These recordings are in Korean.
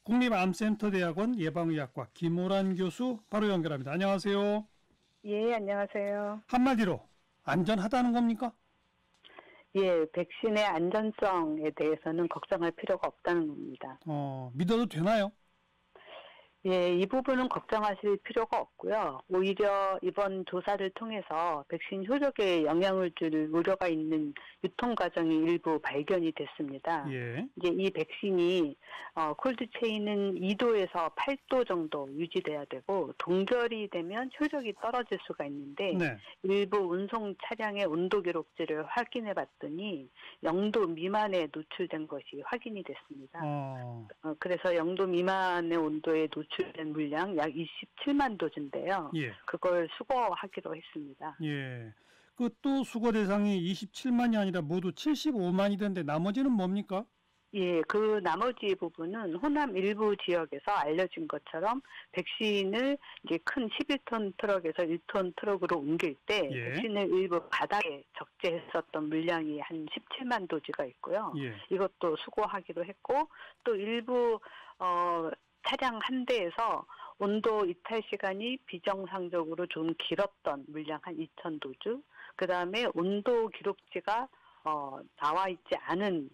국립암센터대학원 예방의학과 김호란 교수 바로 연결합니다. 안녕하세요. 예, 안녕하세요. 한마디로 안전하다는 겁니까? 예, 백신의 안전성에 대해서는 걱정할 필요가 없다는 겁니다. 믿어도 되나요? 예, 이 부분은 걱정하실 필요가 없고요. 오히려 이번 조사를 통해서 백신 효력에 영향을 줄 우려가 있는 유통 과정이 일부 발견이 됐습니다. 예. 이제 이 백신이 콜드체인은 2도에서 8도 정도 유지돼야 되고 동결이 되면 효력이 떨어질 수가 있는데 네. 일부 운송 차량의 온도 기록지를 확인해 봤더니 0도 미만에 노출된 것이 확인이 됐습니다. 그래서 0도 미만의 온도에 노출된 물량 약 27만 도즈인데요. 예. 그걸 수거하기로 했습니다. 예. 그 또 수거 대상이 27만이 아니라 모두 75만이던데 나머지는 뭡니까? 예, 그 나머지 부분은 호남 일부 지역에서 알려진 것처럼 백신을 이제 큰 11톤 트럭에서 1톤 트럭으로 옮길 때 예. 백신을 일부 바닥에 적재했었던 물량이 한 17만 도즈가 있고요. 예. 이것도 수거하기로 했고 또 일부 차량 한 대에서 온도 이탈 시간이 비정상적으로 좀 길었던 물량 한 2천 도주, 그 다음에 온도 기록지가 나와 있지 않은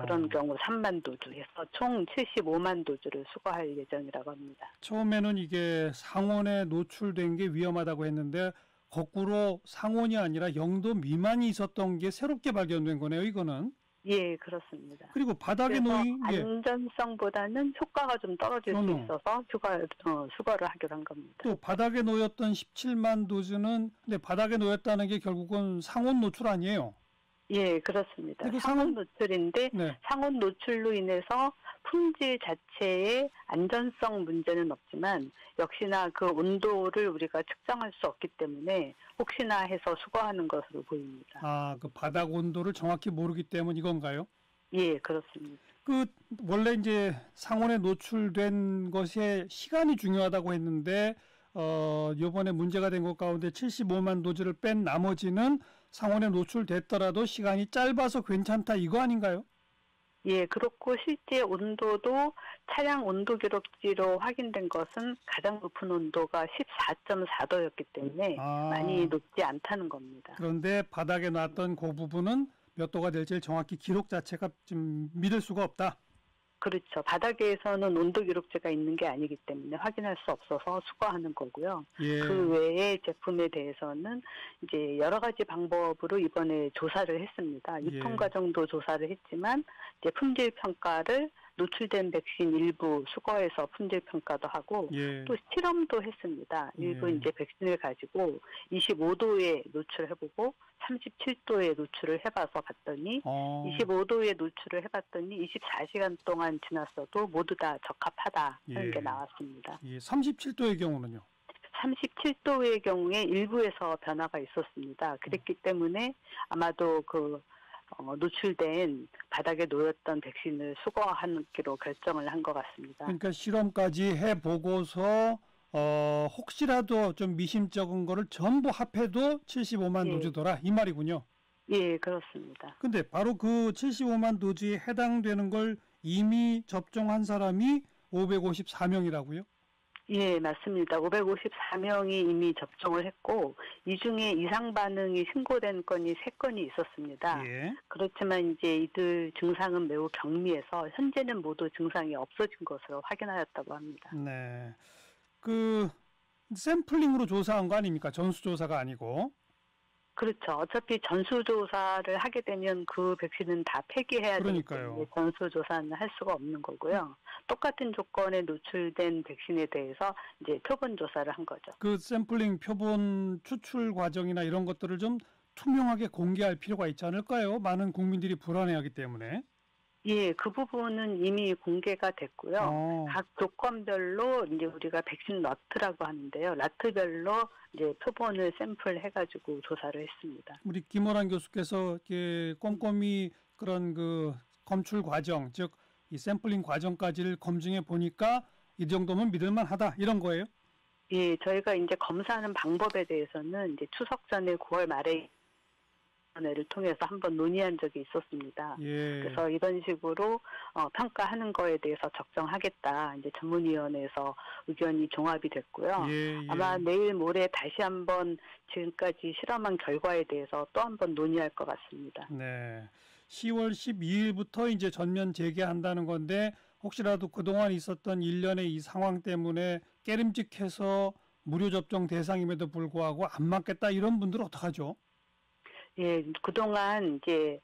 그런 경우 3만 도주에서 총 75만 도주를 수거할 예정이라고 합니다. 처음에는 이게 상온에 노출된 게 위험하다고 했는데 거꾸로 상온이 아니라 0도 미만이 있었던 게 새롭게 발견된 거네요, 이거는. 예, 그렇습니다. 그리고 바닥에 놓인 게 안전성보다는 효과가 좀 떨어질 수 있어서 수거를 하기로 한 겁니다. 또 바닥에 놓였던 17만 도즈는 근데 바닥에 놓였다는 게 결국은 상온 노출 아니에요? 예, 그렇습니다. 상온 노출인데 네. 상온 노출로 인해서 품질 자체의 안전성 문제는 없지만 역시나 그 온도를 우리가 측정할 수 없기 때문에 혹시나 해서 수거하는 것으로 보입니다. 그 바닥 온도를 정확히 모르기 때문 이건가요? 예, 그렇습니다. 원래 이제 상온에 노출된 것의 시간이 중요하다고 했는데 요번에 문제가 된 것 가운데 75만 도즈를 뺀 나머지는 상온에 노출됐더라도 시간이 짧아서 괜찮다 이거 아닌가요? 예, 그렇고 실제 온도도 차량 온도 기록지로 확인된 것은 가장 높은 온도가 14.4도였기 때문에 많이 높지 않다는 겁니다. 그런데 바닥에 놨던 그 부분은 몇 도가 될지 정확히 기록 자체가 좀 믿을 수가 없다. 그렇죠. 바닥에서는 온도 기록지가 있는 게 아니기 때문에 확인할 수 없어서 수거하는 거고요. 예. 그 외의 제품에 대해서는 이제 여러 가지 방법으로 이번에 조사를 했습니다. 유통 과정도 조사를 했지만 이제 품질 평가를 노출된 백신 일부 수거해서 품질 평가도 하고 또 실험도 했습니다. 일부 이제 백신을 가지고 25도에 노출해보고 37도에 노출을 해봐서 봤더니 25도에 노출을 해봤더니 24시간 동안 지났어도 모두 다 적합하다 하는 게 나왔습니다. 37도의 경우는요? 37도의 경우에 일부에서 변화가 있었습니다. 그랬기 때문에 아마도 노출된 바닥에 놓였던 백신을 수거하기로 결정을 한 것 같습니다. 그러니까 실험까지 해보고서 혹시라도 좀 미심쩍은 거를 전부 합해도 75만 도즈더라 이 말이군요. 예, 그렇습니다. 근데 바로 그 75만 도즈에 해당되는 걸 이미 접종한 사람이 554명이라고요? 예, 맞습니다. 554명이 이미 접종을 했고 이 중에 이상 반응이 신고된 건이 3건이 있었습니다. 그렇지만 이제 이들 증상은 매우 경미해서 현재는 모두 증상이 없어진 것으로 확인하였다고 합니다. 네. 샘플링으로 조사한 거 아닙니까? 전수조사가 아니고. 그렇죠. 어차피 전수조사를 하게 되면 그 백신은 다 폐기해야 되기 때문에 전수조사는 할 수가 없는 거고요. 똑같은 조건에 노출된 백신에 대해서 이제 표본 조사를 한 거죠. 그 샘플링 표본 추출 과정이나 이런 것들을 좀 투명하게 공개할 필요가 있지 않을까요? 많은 국민들이 불안해하기 때문에. 예, 그 부분은 이미 공개가 됐고요. 각 조건별로 이제 우리가 백신 러트라고 하는데요. 러트별로 이제 표본을 샘플 해가지고 조사를 했습니다. 우리 김호란 교수께서 이렇게 꼼꼼히 그런 검출 과정, 즉 이 샘플링 과정까지를 검증해 보니까 이 정도면 믿을만하다 이런 거예요? 예, 저희가 이제 검사하는 방법에 대해서는 이제 추석 전에 9월 말에 위원회를 통해서 한번 논의한 적이 있었습니다. 예. 그래서 이런 식으로 평가하는 거에 대해서 적정하겠다. 이제 전문위원회에서 의견이 종합이 됐고요. 예, 예. 아마 내일 모레 다시 한번 지금까지 실험한 결과에 대해서 또 한번 논의할 것 같습니다. 네. 10월 12일부터 이제 전면 재개한다는 건데 혹시라도 그동안 있었던 일련의 이 상황 때문에 깨름직해서 무료 접종 대상임에도 불구하고 안 맞겠다 이런 분들은 어떡하죠? 예, 그동안 이제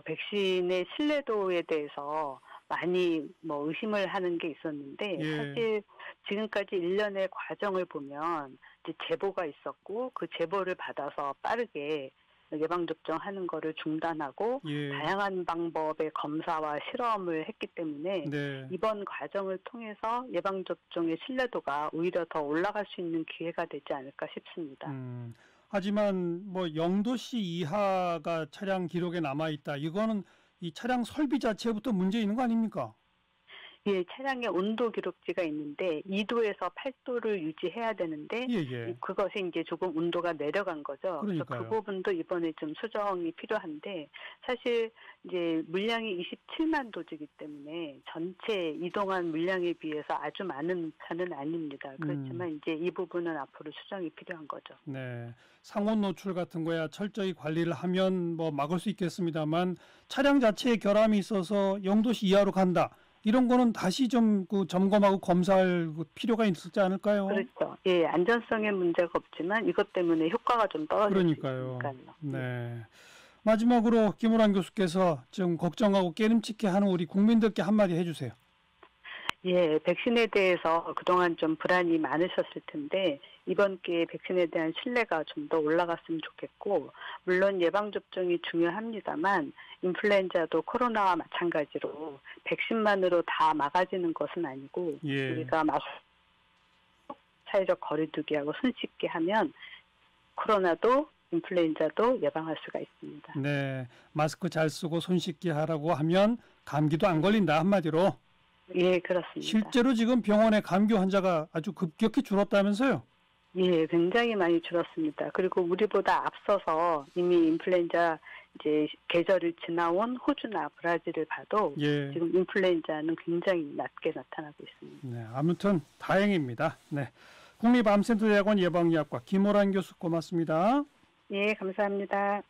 백신의 신뢰도에 대해서 많이 의심을 하는 게 있었는데 예. 사실 지금까지 일련의 과정을 보면 이제 제보가 있었고 그 제보를 받아서 빠르게 예방접종하는 거를 중단하고 예. 다양한 방법의 검사와 실험을 했기 때문에 네. 이번 과정을 통해서 예방접종의 신뢰도가 오히려 더 올라갈 수 있는 기회가 되지 않을까 싶습니다. 하지만 0도씨 이하가 차량 기록에 남아있다. 이거는 이 차량 설비 자체부터 문제 있는 거 아닙니까? 예, 차량의 온도 기록지가 있는데 2도에서 8도를 유지해야 되는데 예. 그것이 이제 조금 온도가 내려간 거죠. 그래서 그러니까요. 그 부분도 이번에 좀 수정이 필요한데 사실 이제 물량이 27만 도지기 때문에 전체 이동한 물량에 비해서 아주 많은 차는 아닙니다. 그렇지만 이제 이 부분은 앞으로 수정이 필요한 거죠. 네. 상온 노출 같은 거야 철저히 관리를 하면 막을 수 있겠습니다만 차량 자체에 결함이 있어서 0도씨 이하로 간다. 이런 거는 다시 좀 점검하고 검사할 필요가 있지 않을까요? 그렇죠. 예, 안전성에 문제가 없지만 이것 때문에 효과가 좀 떨어질 그러니까요. 수 있으니까요. 네. 마지막으로 김우란 교수께서 좀 걱정하고 깨름칙해하는 우리 국민들께 한마디 해주세요. 예, 백신에 대해서 그동안 좀 불안이 많으셨을 텐데 이번 기회에 백신에 대한 신뢰가 좀 더 올라갔으면 좋겠고 물론 예방접종이 중요합니다만 인플루엔자도 코로나와 마찬가지로 백신만으로 다 막아지는 것은 아니고 예. 우리가 사회적 거리두기하고 손 씻게 하면 코로나도 인플루엔자도 예방할 수가 있습니다. 네, 마스크 잘 쓰고 손 씻기 하라고 하면 감기도 안 걸린다 한마디로. 예, 그렇습니다. 실제로 지금 병원에 감기 환자가 아주 급격히 줄었다면서요? 예, 굉장히 많이 줄었습니다. 그리고 우리보다 앞서서 이미 인플루엔자 이제 계절을 지나온 호주나 브라질을 봐도 예. 지금 인플루엔자는 굉장히 낮게 나타나고 있습니다. 네, 아무튼 다행입니다. 네, 국립암센터대학원 예방의학과 김호란 교수 고맙습니다. 예, 감사합니다.